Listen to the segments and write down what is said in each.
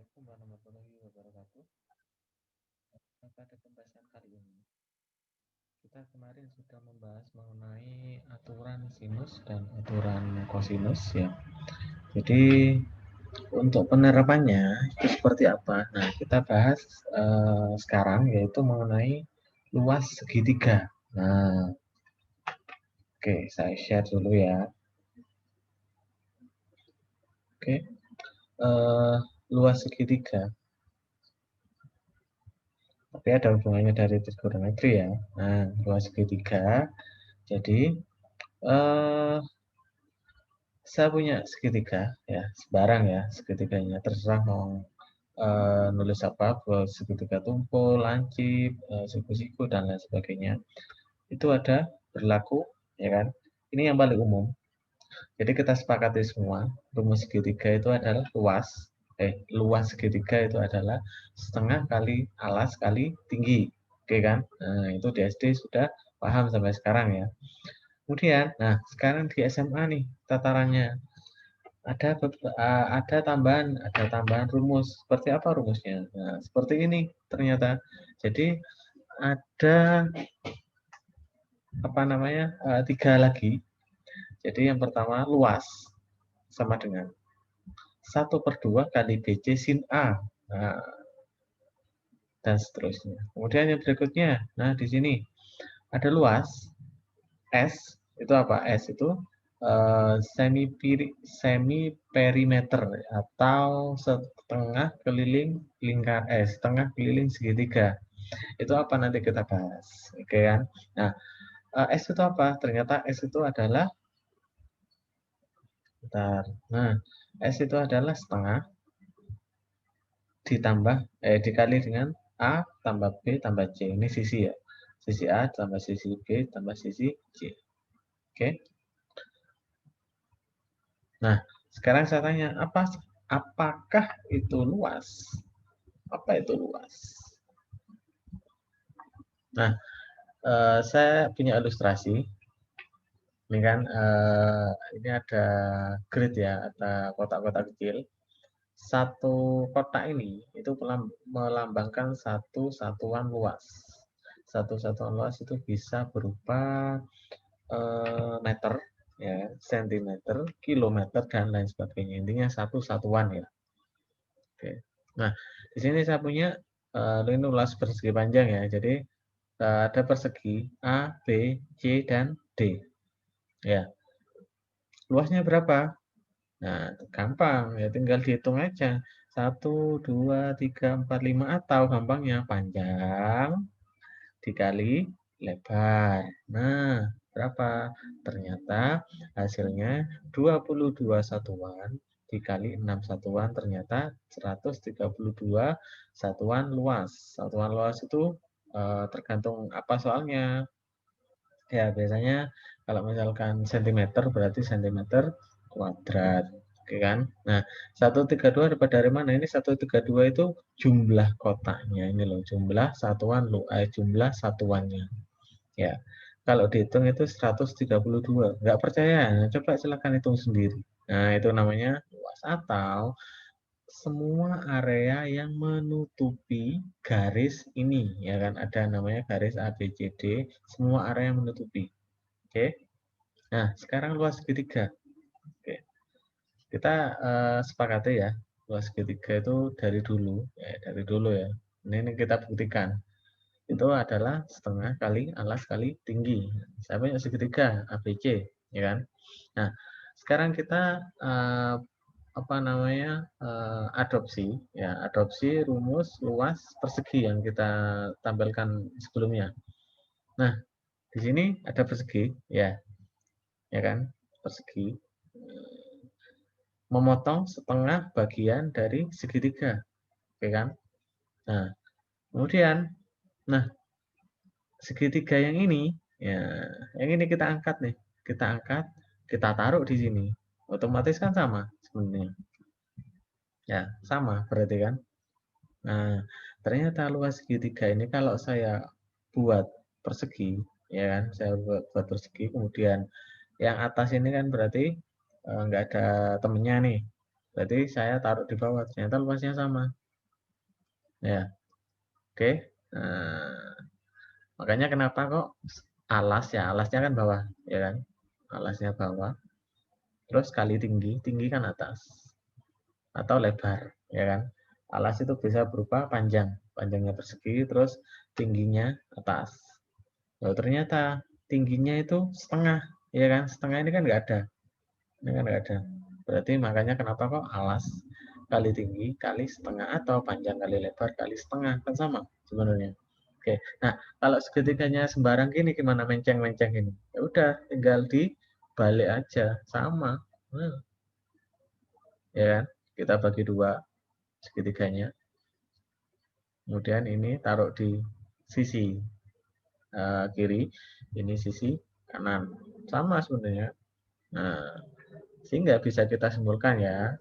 Assalamualaikum warahmatullahi wabarakatuh. Pada pembahasan kali ini, kita kemarin sudah membahas mengenai aturan sinus dan aturan kosinus ya. Jadi untuk penerapannya itu seperti apa? Nah, kita bahas sekarang yaitu mengenai luas segitiga. Nah, oke, saya share dulu ya. Oke, luas segitiga. Tapi ada hubungannya dari trigonometri ya. Nah, luas segitiga. Jadi saya punya segitiga ya, sebarang ya segitiganya, terserah mau nulis apa, segitiga tumpul, lancip, siku-siku dan lain sebagainya. Itu ada berlaku ya kan. Ini yang paling umum. Jadi kita sepakati semua, rumus segitiga itu adalah luas segitiga itu adalah setengah kali alas kali tinggi. Oke kan? Nah, itu di SD sudah paham sampai sekarang ya. Kemudian, nah sekarang di SMA nih tatarannya ada tambahan rumus. Seperti apa rumusnya? Nah, seperti ini ternyata. Jadi ada apa namanya? Tiga lagi. Jadi yang pertama luas sama dengan 1/2 kali BC sin A. Nah, dan seterusnya. Kemudian yang berikutnya, nah di sini ada luas S, itu apa? S itu semi perimeter atau setengah keliling segitiga. Itu apa nanti kita bahas. Oke kan? Nah, S itu apa? Ternyata S itu adalah bentar. Nah, S itu adalah setengah dikali dengan A tambah B tambah C. Ini sisi ya. Sisi A tambah sisi B tambah sisi C. Oke. Nah, sekarang saya tanya, apakah itu luas? Apa itu luas? Nah, saya punya ilustrasi. Ini kan, ini ada grid ya, ada kotak-kotak kecil. Satu kotak ini itu melambangkan satu satuan luas. Satu satuan luas itu bisa berupa meter, ya, sentimeter, kilometer dan lain sebagainya. Intinya satu satuan ya. Oke. Nah, di sini saya punya ini luas persegi panjang ya. Jadi ada persegi A, B, C dan D. Ya. Luasnya berapa? Nah, gampang ya, tinggal dihitung aja. 1, 2, 3, 4, 5 atau gampangnya panjang dikali lebar. Nah, berapa? Ternyata hasilnya 22 satuan dikali 6 satuan, ternyata 132 satuan luas. Satuan luas itu tergantung apa soalnya. Ya, biasanya kalau misalkan sentimeter berarti sentimeter kuadrat. Oke kan? Nah, 132 dapat dari mana? Ini 132 itu jumlah kotaknya. Ini loh, jumlah satuannya. Ya. Kalau dihitung itu 132. Nggak percaya? Nah, coba silakan hitung sendiri. Nah, itu namanya luas atau semua area yang menutupi garis ini, ya kan? Ada namanya garis ABCD, semua area yang menutupi. Oke. Nah, sekarang luas segitiga. Oke. Kita sepakati ya, luas segitiga itu dari dulu ya. Ini kita buktikan. Itu adalah setengah kali alas kali tinggi. Saya punya segitiga ABC, ya kan? Nah, sekarang kita adopsi rumus luas persegi yang kita tampilkan sebelumnya. Nah, di sini ada persegi, ya kan? Persegi memotong setengah bagian dari segitiga, oke kan? Nah, kemudian, nah segitiga yang ini, ya, yang ini kita angkat nih, kita taruh di sini, otomatis kan sama sebenarnya, ya sama berarti kan? Nah, ternyata luas segitiga ini kalau saya buat persegi, ya kan? Saya buat persegi, kemudian yang atas ini kan berarti nggak ada temennya nih. Berarti saya taruh di bawah, ternyata luasnya sama. Ya, oke. Nah, makanya kenapa kok alas ya, alasnya kan bawah, ya kan? Alasnya bawah, terus kali tinggi, tinggi kan atas atau lebar, ya kan? Alas itu bisa berupa panjang, panjangnya persegi, terus tingginya atas. Loh, ternyata tingginya itu setengah, ya kan? Setengah ini kan nggak ada, ini kan nggak ada. Berarti makanya kenapa kok alas kali tinggi kali setengah atau panjang kali lebar kali setengah kan sama sebenarnya. Oke, nah kalau segitiganya sembarang gini gimana menceng-menceng ini? Ya udah, tinggal dibalik aja, sama. Nah, ya kan? Kita bagi dua segitiganya. Kemudian ini taruh di sisi kiri, ini sisi kanan. Sama sebenarnya. Nah, sehingga bisa kita simpulkan ya,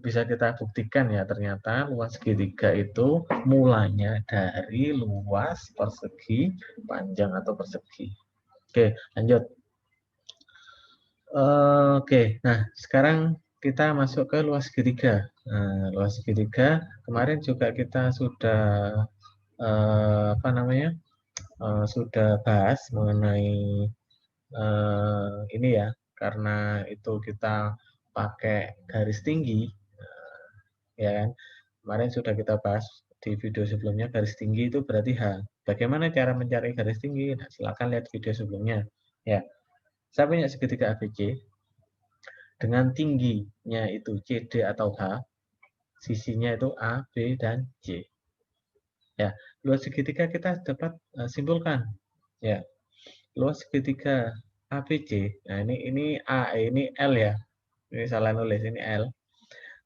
bisa kita buktikan ya, ternyata luas segitiga itu mulanya dari luas persegi panjang atau persegi. Oke, lanjut. Oke, nah sekarang kita masuk ke luas segitiga. Nah, luas segitiga kemarin juga kita sudah apa namanya, sudah bahas mengenai ini ya, karena itu kita pakai garis tinggi, ya kan. Kemarin sudah kita bahas di video sebelumnya, garis tinggi itu berarti H. Bagaimana cara mencari garis tinggi? Nah, silakan lihat video sebelumnya. Ya, saya punya segitiga ABC dengan tingginya itu CD atau H, sisinya itu A, B, dan C. Ya, luas segitiga kita dapat simpulkan. Ya, luas segitiga ABC. Nah, ini A, ini L ya. Ini salah nulis, ini L.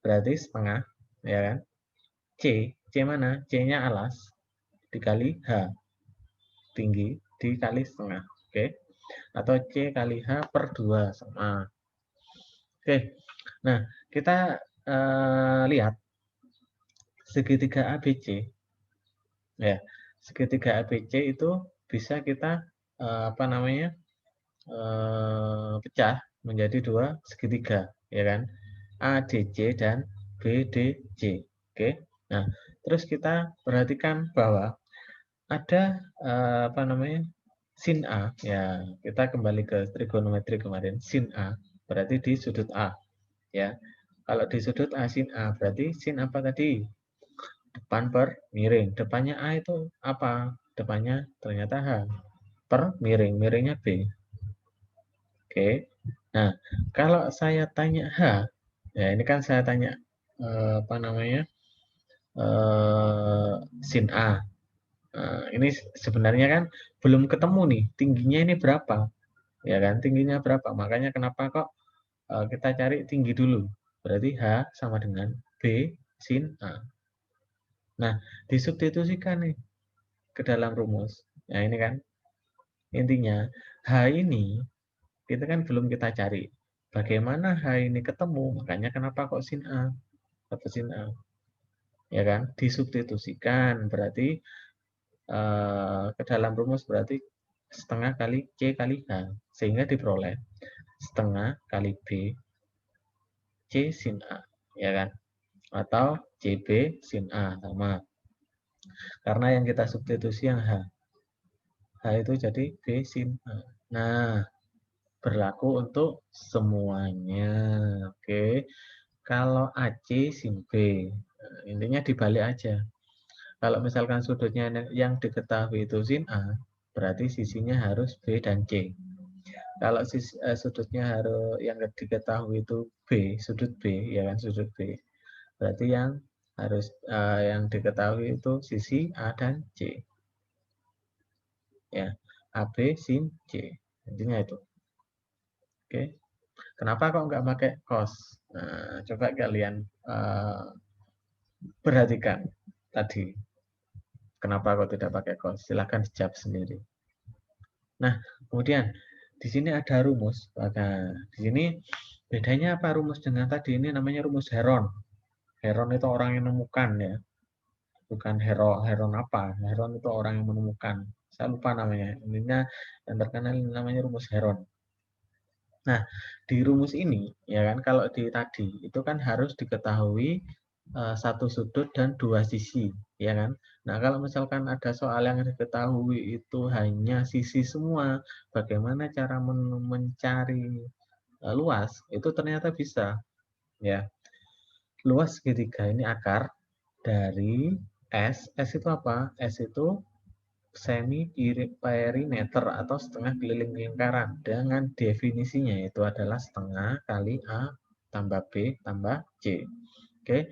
Berarti setengah, ya kan? C mana? C-nya alas dikali H, tinggi dikali setengah. Oke. Atau C kali H per 2 sama. Oke. Nah, kita lihat segitiga ABC. Ya, segitiga ABC itu bisa kita apa namanya? Pecah menjadi dua segitiga, ya kan? ADC dan BDC. Oke. Nah, terus kita perhatikan bahwa ada apa namanya? Sin A. Ya, kita kembali ke trigonometri kemarin. Sin A berarti di sudut A, ya. Kalau di sudut A sin A berarti sin apa tadi? Depan per miring. Depannya A itu apa? Depannya ternyata H. Per miring. Miringnya B. Oke. Nah, kalau saya tanya H, ya ini kan saya tanya apa namanya? Sin A. Ini sebenarnya kan belum ketemu nih tingginya ini berapa, ya kan? Tingginya berapa? Makanya kenapa kok kita cari tinggi dulu. Berarti H sama dengan B sin A. Nah, disubstitusikan nih ke dalam rumus. Nah, ini kan intinya H ini itu kan belum kita cari. Bagaimana H ini ketemu? Makanya kenapa kok sin A atau sin A? Ya kan? Disubstitusikan berarti ke dalam rumus berarti setengah kali C kali H. Sehingga diperoleh setengah kali B C sin A. Ya kan? Atau CB sin A sama. Karena yang kita substitusi yang H. H itu jadi B sin A. Nah, berlaku untuk semuanya. Oke. Kalau AC sin B. Nah, intinya dibalik aja. Kalau misalkan sudutnya yang diketahui itu sin A, berarti sisinya harus B dan C. Kalau sudutnya harus yang diketahui itu B, sudut B, ya kan sudut B. Berarti yang harus yang diketahui itu sisi A dan C. Ya, AB sin C. Intinya itu. Oke. Kenapa kok nggak pakai cos? Nah, coba kalian perhatikan tadi. Kenapa kok tidak pakai cos? Silahkan dijawab sendiri. Nah, kemudian di sini ada rumus. Maka di sini bedanya apa rumus dengan tadi? Ini namanya rumus Heron. Heron itu orang yang menemukan ya. Bukan Heron apa? Heron itu orang yang menemukan. Saya lupa namanya. Intinya yang terkenal namanya rumus Heron. Nah, di rumus ini, ya kan, kalau di tadi itu kan harus diketahui satu sudut dan dua sisi, ya kan. Nah, kalau misalkan ada soal yang diketahui itu hanya sisi semua, bagaimana cara mencari luas? Itu ternyata bisa, ya. Luas segitiga ini akar dari S. S itu apa? S itu semi perimeter atau setengah keliling lingkaran dengan definisinya itu adalah setengah kali A tambah B tambah C. Oke,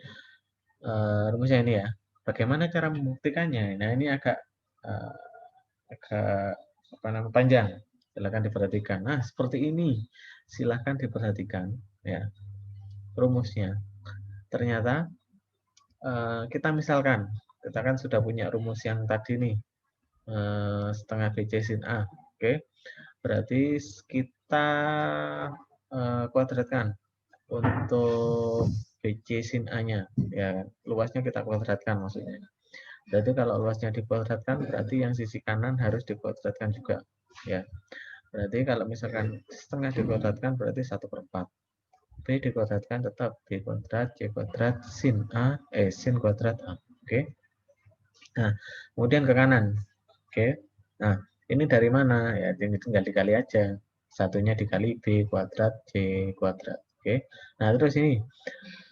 rumusnya ini ya. Bagaimana cara membuktikannya? Nah, ini uh, agak apa namanya panjang. Silakan diperhatikan. Nah, seperti ini. Silakan diperhatikan ya rumusnya. Ternyata kita misalkan kita kan sudah punya rumus yang tadi nih setengah BC sin A. Oke, berarti kita kuadratkan untuk BC sin A-nya. Ya, luasnya kita kuadratkan maksudnya. Berarti kalau luasnya dikuadratkan, berarti yang sisi kanan harus dikuadratkan juga. Ya, berarti kalau misalkan setengah dikuadratkan, berarti 1/4. B dikuadratkan tetap B kuadrat, C kuadrat, sin A, sin kuadrat A. Oke. Nah, kemudian ke kanan. Oke. Nah, ini dari mana? Ya, ini tinggal dikali aja. Satunya dikali B kuadrat, C kuadrat. Oke. Nah, terus ini.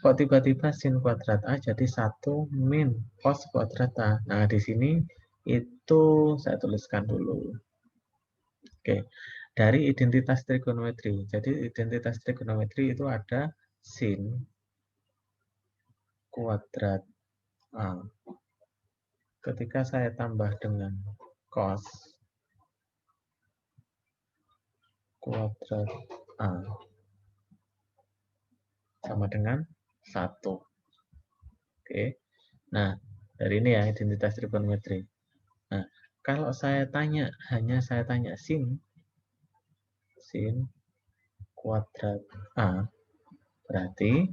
Kok tiba-tiba sin kuadrat A jadi 1 min cos kuadrat A. Nah, di sini itu saya tuliskan dulu. Oke. Dari identitas trigonometri. Jadi, identitas trigonometri itu ada sin kuadrat A. Ketika saya tambah dengan cos kuadrat A sama dengan 1. Oke. Nah, dari ini ya identitas trigonometri. Nah, kalau saya tanya, hanya saya tanya sin kuadrat A, berarti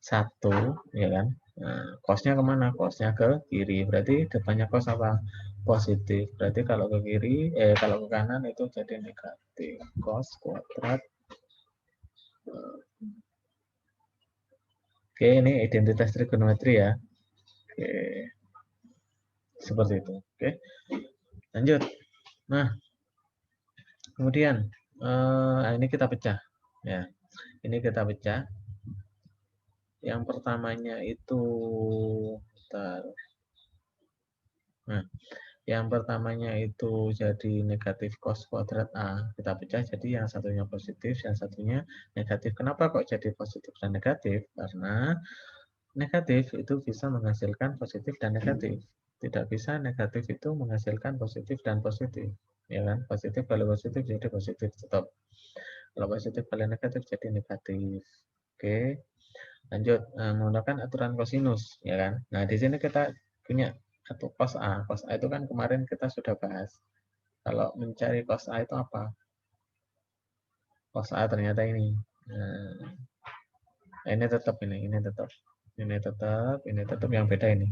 1, ya kan? Nah, cosnya kemana? Cosnya ke kiri. Berarti depannya cos apa? Positif. Berarti kalau ke kiri, kalau ke kanan itu jadi negatif. Cos kuadrat. Oke, ini identitas trigonometri ya. Oke, seperti itu. Oke, lanjut. Nah, kemudian ini kita pecah. Ya, ini kita pecah. Yang pertamanya itu, bentar. Nah, yang pertamanya itu jadi negatif cos kuadrat A, kita pecah jadi yang satunya positif, yang satunya negatif. Kenapa kok jadi positif dan negatif? Karena negatif itu bisa menghasilkan positif dan negatif. Tidak bisa negatif itu menghasilkan positif dan positif. Ya kan? Positif kali positif jadi positif tetap. Kalau positif kali negatif jadi negatif. Oke. Lanjut, menggunakan aturan kosinus, ya kan? Nah, di sini kita punya satu cos A. Cos A itu kan kemarin kita sudah bahas. Kalau mencari cos A itu apa? Cos A ternyata ini. Nah, ini tetap ini tetap yang beda ini.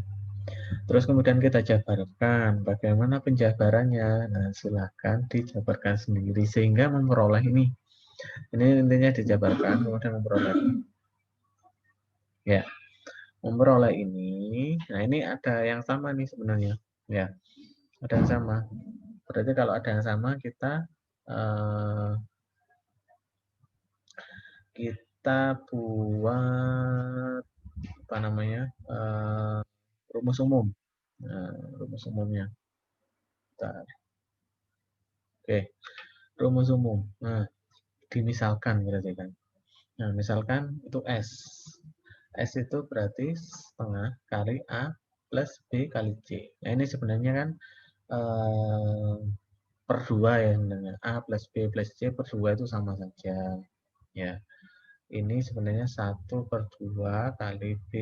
Terus kemudian kita jabarkan. Bagaimana penjabarannya? Nah, silahkan dijabarkan sendiri sehingga memperoleh ini. Ini intinya dijabarkan, kemudian memperoleh. Ya, memperoleh ini. Nah, ini ada yang sama nih sebenarnya. Ya, ada yang sama. Berarti kalau ada yang sama kita buat apa namanya rumus umum. Nah, rumus umumnya. Bentar. Oke, rumus umum. Nah, dimisalkan berarti kan. Nah, misalkan itu S. S itu berarti setengah kali A plus B kali C. Nah, ini sebenarnya kan per 2 ya sebenarnya. A plus B plus C per 2 itu sama saja. Ya, ini sebenarnya 1/2 kali B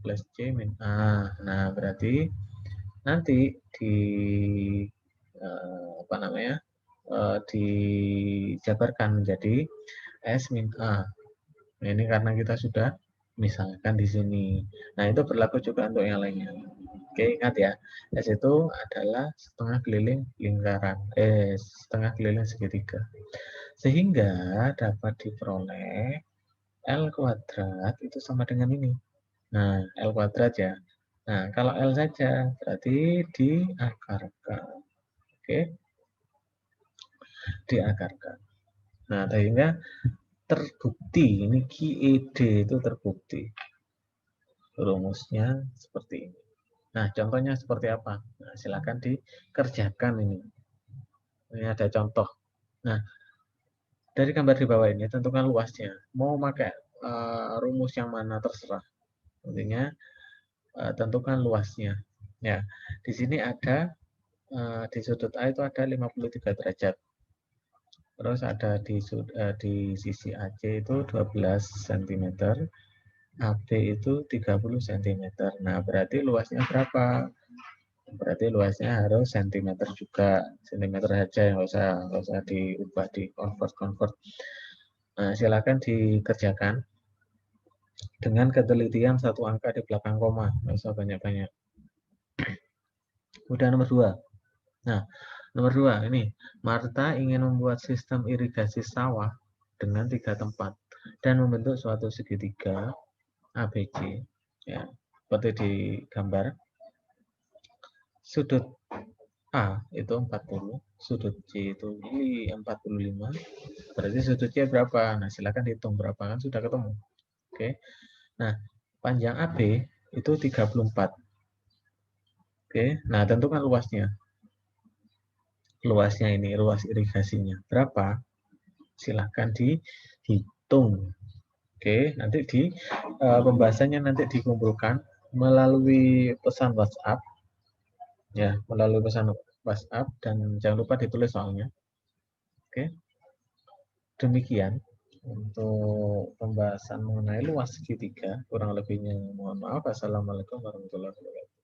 plus C min A. Nah, berarti nanti di apa namanya dijabarkan menjadi S min A. Nah, ini karena kita sudah misalkan di sini. Nah, itu berlaku juga untuk yang lainnya. Oke, ingat ya, S itu adalah setengah keliling lingkaran, setengah keliling segitiga. Sehingga dapat diperoleh L kuadrat itu sama dengan ini. Nah, L kuadrat ya. Nah, kalau L saja berarti diakarkan. Oke, diakarkan. Nah, sehingga terbukti, ini QED itu terbukti. Rumusnya seperti ini. Nah, contohnya seperti apa? Nah, silakan dikerjakan ini. Ini ada contoh. Nah, dari gambar di bawah ini tentukan luasnya. Mau pakai rumus yang mana terserah. Intinya tentukan luasnya. Ya, di sini ada di sudut A itu ada 53 derajat. Terus ada di sisi AC itu 12 cm, AB itu 30 cm. Nah, berarti luasnya berapa? Berarti luasnya harus cm juga. Cm saja, nggak usah diubah, di convert. Nah, silakan dikerjakan dengan ketelitian satu angka di belakang koma, nggak usah banyak-banyak. Udah nomor 2. Nah, nomor 2 ini, Marta ingin membuat sistem irigasi sawah dengan 3 tempat dan membentuk suatu segitiga ABC. Ya, seperti di gambar. Sudut A itu 40, sudut C itu 45. Berarti sudut C berapa? Nah, silakan hitung berapa, kan sudah ketemu. Oke. Nah, panjang AB itu 34. Oke. Nah, tentukan luasnya. Luasnya ini, luas irigasinya berapa? Silahkan dihitung. Oke, nanti di pembahasannya nanti dikumpulkan melalui pesan WhatsApp, ya, melalui pesan WhatsApp, dan jangan lupa ditulis soalnya. Oke, demikian untuk pembahasan mengenai luas segitiga. Kurang lebihnya mohon maaf. Assalamualaikum warahmatullahi wabarakatuh.